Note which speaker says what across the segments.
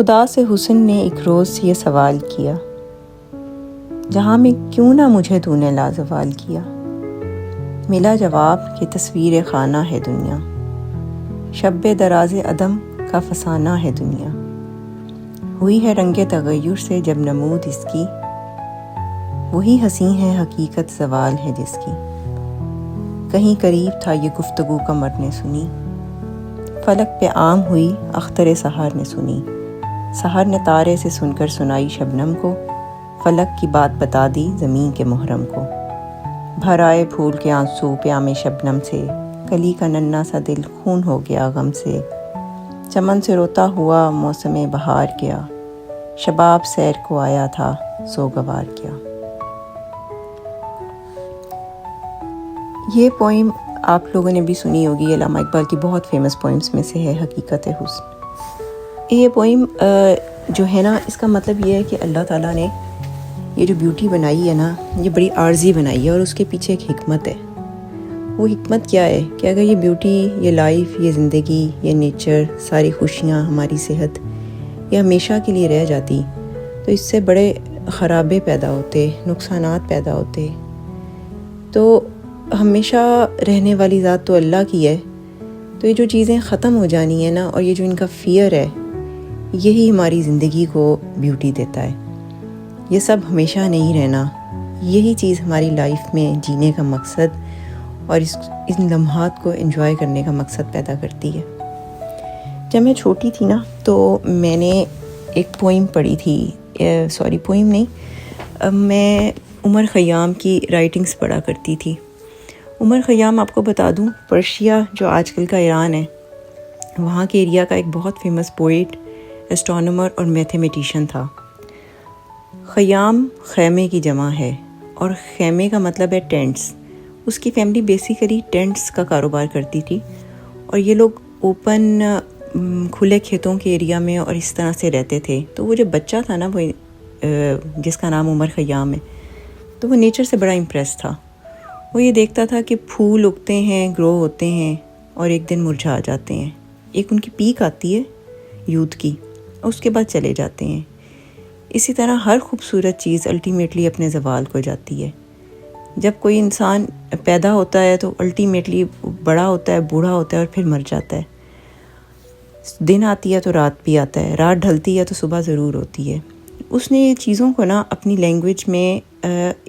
Speaker 1: خدا سے حسن نے ایک روز یہ سوال کیا، جہاں میں کیوں نہ مجھے تو نے لازوال کیا۔ ملا جواب کہ تصویر خانہ ہے دنیا، شب دراز عدم کا فسانہ ہے دنیا۔ ہوئی ہے رنگ تغیر سے جب نمود اس کی، وہی حسین ہے حقیقت زوال ہے جس کی۔ کہیں قریب تھا یہ گفتگو قمر نے سنی، فلک پہ عام ہوئی اختر سحر نے سنی۔ سحر نے تارے سے سن کر سنائی شبنم کو، فلک کی بات بتا دی زمین کے محرم کو۔ بھر آئے پھول کے آنسو پیام شبنم سے، کلی کا ننھا سا دل خون ہو گیا غم سے۔ چمن سے روتا ہوا موسم بہار گیا، شباب سیر کو آیا تھا سوگوار کیا۔ یہ پوئم آپ لوگوں نے بھی سنی ہوگی، علامہ اقبال کی بہت فیمس پوئمس میں سے ہے حقیقت حسن۔ یہ پوئم جو ہے نا، اس کا مطلب یہ ہے کہ اللہ تعالیٰ نے یہ جو بیوٹی بنائی ہے نا، یہ بڑی عارضی بنائی ہے اور اس کے پیچھے ایک حکمت ہے۔ وہ حکمت کیا ہے کہ اگر یہ بیوٹی، یہ لائف، یہ زندگی، یہ نیچر، ساری خوشیاں، ہماری صحت، یہ ہمیشہ کے لیے رہ جاتی تو اس سے بڑے خرابے پیدا ہوتے، نقصانات پیدا ہوتے۔ تو ہمیشہ رہنے والی ذات تو اللہ کی ہے، تو یہ جو چیزیں ختم ہو جانی ہیں نا، اور یہ جو ان کا فیئر ہے، یہی ہماری زندگی کو بیوٹی دیتا ہے۔ یہ سب ہمیشہ نہیں رہنا، یہی چیز ہماری لائف میں جینے کا مقصد اور ان لمحات کو انجوائے کرنے کا مقصد پیدا کرتی ہے۔ جب میں چھوٹی تھی نا، تو میں نے ایک پوئم پڑھی تھی، پوئم نہیں، میں عمر خیام کی رائٹنگز پڑھا کرتی تھی۔ عمر خیام، آپ کو بتا دوں، پرشیا جو آج کل کا ایران ہے، وہاں کے ایریا کا ایک بہت فیمس پوئٹ، اسٹرانومر اور میتھمیٹیشین تھا۔ خیام خیمے کی جمع ہے، اور خیمے کا مطلب ہے ٹینٹس۔ اس کی فیملی بیسیکلی ٹینٹس کا کاروبار کرتی تھی، اور یہ لوگ اوپن کھلے کھیتوں کے ایریا میں اور اس طرح سے رہتے تھے۔ تو وہ جو بچہ تھا نا، وہ جس کا نام عمر خیام ہے، تو وہ نیچر سے بڑا امپریس تھا۔ وہ یہ دیکھتا تھا کہ پھول اگتے ہیں، گرو ہوتے ہیں، اور ایک دن مرجھا جاتے ہیں۔ ایک ان کی پیک آتی ہے یوتھ کی، اور اس کے بعد چلے جاتے ہیں۔ اسی طرح ہر خوبصورت چیز الٹیمیٹلی اپنے زوال کو جاتی ہے۔ جب کوئی انسان پیدا ہوتا ہے تو الٹیمیٹلی بڑا ہوتا ہے، بوڑھا ہوتا ہے، اور پھر مر جاتا ہے۔ دن آتی ہے تو رات بھی آتا ہے، رات ڈھلتی ہے تو صبح ضرور ہوتی ہے۔ اس نے یہ چیزوں کو نا اپنی لینگویج میں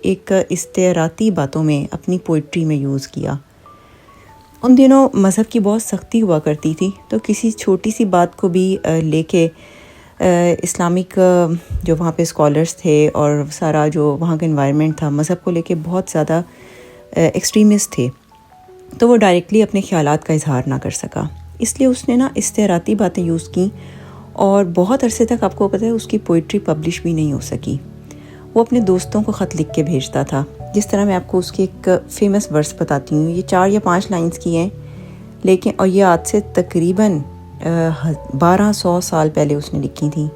Speaker 1: ایک استعاراتی باتوں میں، اپنی پوئٹری میں یوز کیا۔ ان دنوں مذہب کی بہت سختی ہوا کرتی تھی، تو کسی چھوٹی سی بات کو بھی لے کے اسلامک جو وہاں پہ اسکالرس تھے اور سارا جو وہاں کا انوائرمنٹ تھا، مذہب کو لے کے بہت زیادہ ایکسٹریمسٹ تھے، تو وہ ڈائریکٹلی اپنے خیالات کا اظہار نہ کر سکا۔ اس لیے اس نے نا استعاراتی باتیں یوز کیں، اور بہت عرصے تک آپ کو پتہ ہے اس کی پوئٹری پبلش بھی نہیں ہو سکی۔ وہ اپنے دوستوں کو خط لکھ کے بھیجتا تھا۔ جس طرح میں آپ کو اس کی ایک فیمس ورس بتاتی ہوں، یہ 4 یا 5 لائنز کی ہیں، لیکن اور یہ آج سے تقریباً 1200 سال پہلے اس نے لکھی تھیں،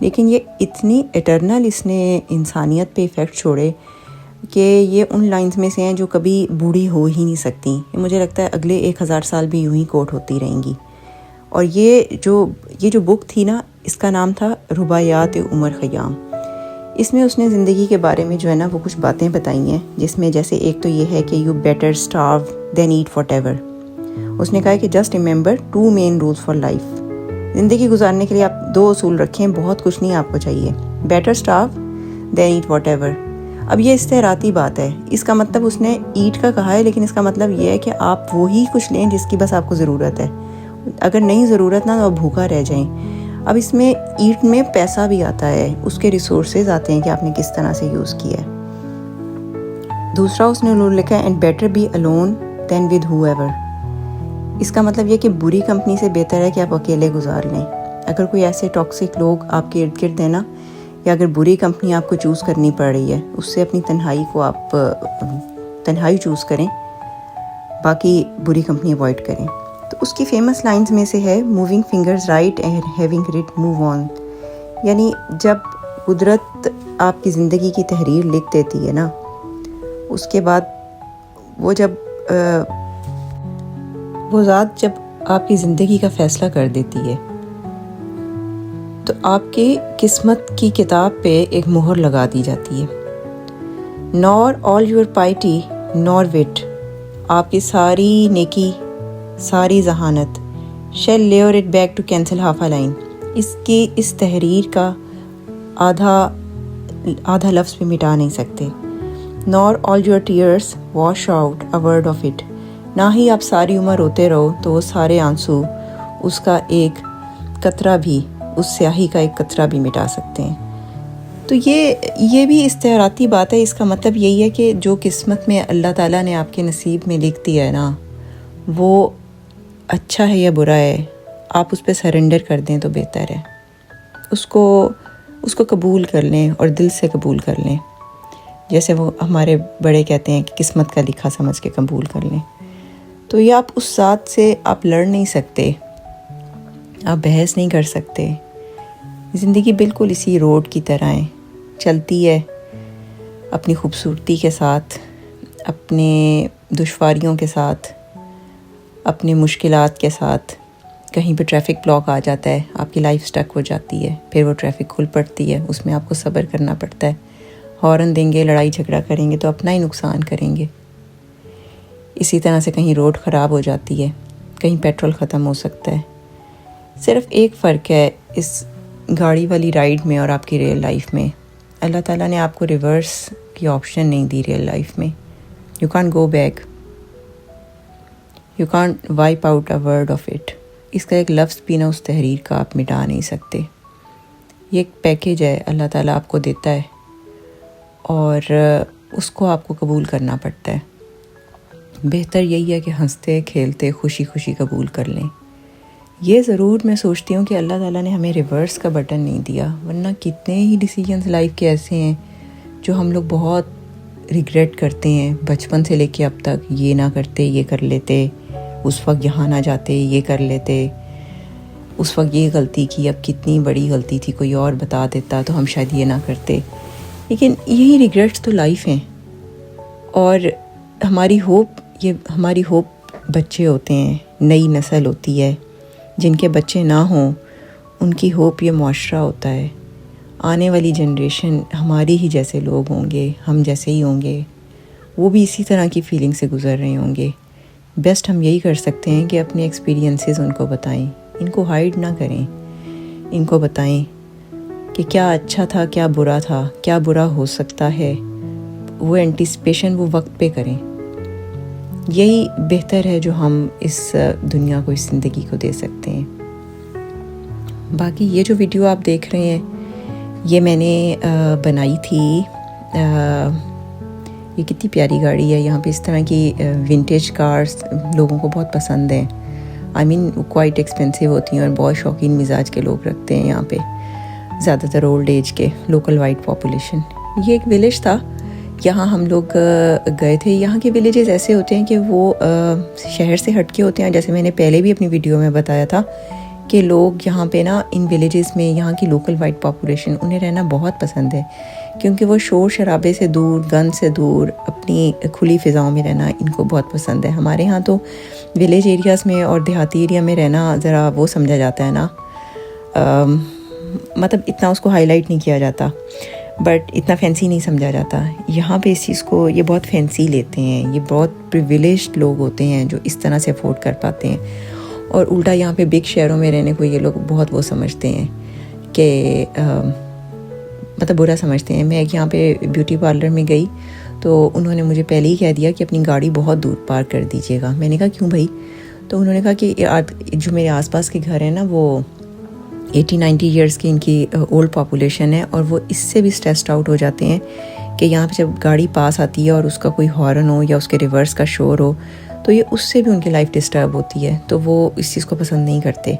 Speaker 1: لیکن یہ اتنی ایٹرنل اس نے انسانیت پہ ایفیکٹ چھوڑے کہ یہ ان لائنز میں سے ہیں جو کبھی بوڑھی ہو ہی نہیں سکتی۔ مجھے لگتا ہے اگلے 1000 سال بھی یوں ہی کوٹ ہوتی رہیں گی۔ اور یہ جو بک تھی نا، اس کا نام تھا رباعیات عمر خیام۔ اس میں اس نے زندگی کے بارے میں جو ہے نا وہ کچھ باتیں بتائی ہیں، جس میں جیسے ایک تو یہ ہے کہ you better starve than eat whatever. اس نے کہا کہ just remember 2 main rules for life. زندگی گزارنے کے لیے آپ 2 اصول رکھیں، بہت کچھ نہیں آپ کو چاہیے، better starve than eat whatever. اب یہ استعاراتی بات ہے، اس کا مطلب اس نے ایٹ کا کہا ہے، لیکن اس کا مطلب یہ ہے کہ آپ وہی کچھ لیں جس کی بس آپ کو ضرورت ہے، اگر نہیں ضرورت نا تو آپ بھوکا رہ جائیں۔ اب اس میں ایٹ میں پیسہ بھی آتا ہے، اس کے ریسورسز آتے ہیں کہ آپ نے کس طرح سے یوز کیا ہے۔ دوسرا اس نے لکھا ہے and better be alone than with whoever. اس کا مطلب یہ کہ بری کمپنی سے بہتر ہے کہ آپ اکیلے گزار لیں۔ اگر کوئی ایسے ٹاکسک لوگ آپ کے ارد گرد ہیں نا، یا اگر بری کمپنی آپ کو چوز کرنی پڑ رہی ہے، اس سے اپنی تنہائی چوز کریں، باقی بری کمپنی اوائڈ کریں۔ تو اس کی فیمس لائنز میں سے ہے moving fingers write and having writ move on. یعنی جب قدرت آپ کی زندگی کی تحریر لکھ دیتی ہے نا، اس کے بعد وہ ذات جب آپ کی زندگی کا فیصلہ کر دیتی ہے، تو تو آپ کی قسمت کی کتاب پہ ایک مہر لگا دی جاتی ہے. Nor all your piety nor wit, آپ کی ساری نیکی، ساری ذہانت، shall lure it back to cancel half a line, اس تحریر کا آدھا لفظ بھی مٹا نہیں سکتے. Nor all your tears wash out a word of it, نہ ہی آپ ساری عمر روتے رہو تو وہ سارے آنسو، اس کا ایک قطرہ بھی، اس سیاہی کا ایک قطرہ بھی مٹا سکتے ہیں. تو یہ بھی استعاراتی بات ہے. اس کا مطلب یہی ہے کہ جو قسمت میں اللہ تعالیٰ نے آپ کے نصیب میں لکھ دیا ہے نا، وہ اچھا ہے یا برا ہے، آپ اس پہ سرنڈر کر دیں تو بہتر ہے. اس کو قبول کر لیں اور دل سے قبول کر لیں، جیسے وہ ہمارے بڑے کہتے ہیں کہ قسمت کا لکھا سمجھ کے قبول کر لیں. تو یہ آپ اس ذات سے آپ لڑ نہیں سکتے، آپ بحث نہیں کر سکتے. زندگی بالکل اسی روڈ کی طرح ہے، چلتی ہے اپنی خوبصورتی کے ساتھ، اپنے دشواریوں کے ساتھ، اپنے مشکلات کے ساتھ. کہیں پہ ٹریفک بلاک آ جاتا ہے، آپ کی لائف سٹک ہو جاتی ہے، پھر وہ ٹریفک کھل پڑتی ہے، اس میں آپ کو صبر کرنا پڑتا ہے. ہارن دیں گے، لڑائی جھگڑا کریں گے تو اپنا ہی نقصان کریں گے. اسی طرح سے کہیں روڈ خراب ہو جاتی ہے، کہیں پیٹرول ختم ہو سکتا ہے. صرف ایک فرق ہے اس گاڑی والی رائڈ میں اور آپ کی ریئل لائف میں. اللہ تعالیٰ نے آپ کو ریورس کی آپشن نہیں دی ریئل لائف میں. You can't go back, you can't wipe out a word of it. اس کا ایک لفظ بھی نہ اس تحریر کا آپ مٹا نہیں سکتے. یہ ایک پیکیج ہے اللہ تعالیٰ آپ کو دیتا ہے، اور اس کو آپ کو قبول کرنا پڑتا ہے. بہتر یہی ہے کہ ہنستے کھیلتے خوشی خوشی قبول کر لیں. یہ ضرور میں سوچتی ہوں کہ اللہ تعالیٰ نے ہمیں ریورس کا بٹن نہیں دیا، ورنہ کتنے ہی ڈیسیجنز لائف کے ایسے ہیں جو ہم لوگ بہت ریگریٹ کرتے ہیں. بچپن سے لے کے اب تک، یہ نہ کرتے یہ کر لیتے، اس وقت یہاں نہ جاتے یہ کر لیتے، اس وقت یہ غلطی کی، اب کتنی بڑی غلطی تھی، کوئی اور بتا دیتا تو ہم شاید یہ نہ کرتے. لیکن یہی ریگریٹس تو لائف ہیں. اور ہماری ہوپ بچے ہوتے ہیں، نئی نسل ہوتی ہے. جن کے بچے نہ ہوں ان کی ہوپ یہ معاشرہ ہوتا ہے. آنے والی جنریشن ہماری ہی جیسے لوگ ہوں گے، ہم جیسے ہی ہوں گے، وہ بھی اسی طرح کی فیلنگ سے گزر رہے ہوں گے. بیسٹ ہم یہی کر سکتے ہیں کہ اپنے ایکسپیرینسز ان کو بتائیں، ان کو ہائیڈ نہ کریں، ان کو بتائیں کہ کیا اچھا تھا، کیا برا تھا، کیا برا ہو سکتا ہے. وہ اینٹیسپیشن وہ وقت پہ کریں. یہی بہتر ہے جو ہم اس دنیا کو، اس زندگی کو دے سکتے ہیں. باقی یہ جو ویڈیو آپ دیکھ رہے ہیں یہ میں نے بنائی تھی. یہ کتنی پیاری گاڑی ہے. یہاں پہ اس طرح کی ونٹیج کارز لوگوں کو بہت پسند ہیں. آئی مین کوائٹ ایکسپینسو ہوتی ہیں اور بہت شوقین مزاج کے لوگ رکھتے ہیں یہاں پہ، زیادہ تر اولڈ ایج کے، لوکل وائٹ پاپولیشن. یہ ایک ولیج تھا، یہاں ہم لوگ گئے تھے. یہاں کے ولیجز ایسے ہوتے ہیں کہ وہ شہر سے ہٹ کے ہوتے ہیں. جیسے میں نے پہلے بھی اپنی ویڈیو میں بتایا تھا کہ لوگ یہاں پہ نا ان ولیجز میں، یہاں کی لوکل وائٹ پاپولیشن، انہیں رہنا بہت پسند ہے، کیونکہ وہ شور شرابے سے دور، گن سے دور، اپنی کھلی فضاؤں میں رہنا ان کو بہت پسند ہے. ہمارے ہاں تو ولیج ایریاز میں اور دیہاتی ایریا میں رہنا ذرا وہ سمجھا جاتا ہے نا، مطلب اتنا اس کو ہائی لائٹ نہیں کیا جاتا، بٹ اتنا فینسی نہیں سمجھا جاتا. یہاں پہ اس چیز کو یہ بہت فینسی لیتے ہیں. یہ بہت پریویلیجڈ لوگ ہوتے ہیں جو اس طرح سے افورڈ کر پاتے ہیں. اور الٹا یہاں پہ بگ شہروں میں رہنے کو یہ لوگ بہت وہ سمجھتے ہیں کہ مطلب برا سمجھتے ہیں. میں یہاں پہ بیوٹی پارلر میں گئی تو انہوں نے مجھے پہلے ہی کہہ دیا کہ اپنی گاڑی بہت دور پارک کر دیجیے گا. میں نے کہا کیوں بھائی؟ تو انہوں نے کہا کہ جو میرے آس پاس کے گھر ہیں نا، وہ 80-90 ایئرس کی ان کی اولڈ پاپولیشن ہے، اور وہ اس سے بھی اسٹریسڈ آؤٹ ہو جاتے ہیں کہ یہاں پہ جب گاڑی پاس آتی ہے اور اس کا کوئی ہارن ہو یا اس کے ریورس کا شور ہو تو یہ اس سے بھی ان کی لائف ڈسٹرب ہوتی ہے. تو وہ اس چیز کو پسند نہیں کرتے.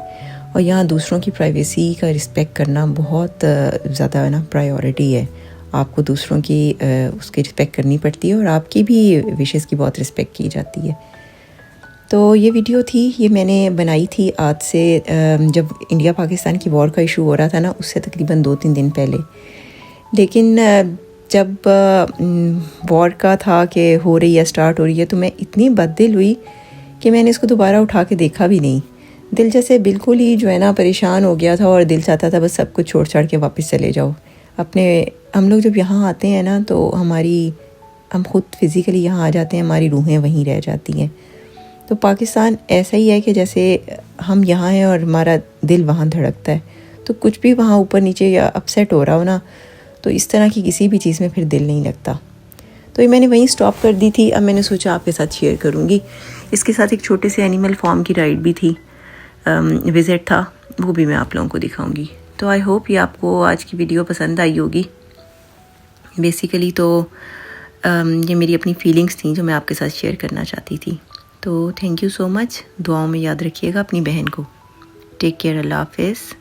Speaker 1: اور یہاں دوسروں کی پرائیویسی کا رسپیکٹ کرنا بہت زیادہ نا پرائیورٹی ہے. آپ کو دوسروں کی اس کی رسپیکٹ کرنی پڑتی ہے، اور آپ کی بھی وشز کی بہت رسپیکٹ کی جاتی ہے. تو یہ ویڈیو تھی، یہ میں نے بنائی تھی آج سے جب انڈیا پاکستان کی وار کا ایشو ہو رہا تھا نا، اس سے تقریباً 2-3 دن پہلے. لیکن جب وار کا تھا کہ ہو رہی ہے، اسٹارٹ ہو رہی ہے، تو میں اتنی بد دل ہوئی کہ میں نے اس کو دوبارہ اٹھا کے دیکھا بھی نہیں. دل جیسے بالکل ہی جو ہے نا پریشان ہو گیا تھا اور دل چاہتا تھا بس سب کچھ چھوڑ چھاڑ کے واپس چلے جاؤ اپنے. ہم لوگ جب یہاں آتے ہیں نا تو ہم خود فزیکلی یہاں آ جاتے ہیں, ہماری روحیں وہیں رہ جاتی ہیں. تو پاکستان ایسا ہی ہے کہ جیسے ہم یہاں ہیں اور ہمارا دل وہاں دھڑکتا ہے, تو کچھ بھی وہاں اوپر نیچے یا اپسیٹ ہو رہا ہو نا تو اس طرح کی کسی بھی چیز میں پھر دل نہیں لگتا. تو یہ میں نے وہیں سٹاپ کر دی تھی. اب میں نے سوچا آپ کے ساتھ شیئر کروں گی. اس کے ساتھ ایک چھوٹے سے اینیمل فارم کی رائڈ بھی تھی, وزٹ تھا, وہ بھی میں آپ لوگوں کو دکھاؤں گی. تو آئی ہوپ یہ آپ کو آج کی ویڈیو پسند آئی ہوگی. بیسیکلی تو یہ میری اپنی فیلنگز تھیں جو میں آپ کے ساتھ شیئر کرنا چاہتی تھی. تو تھینک یو سو مچ. دعاؤں میں یاد رکھیے گا اپنی بہن کو. Take care. اللہ حافظ.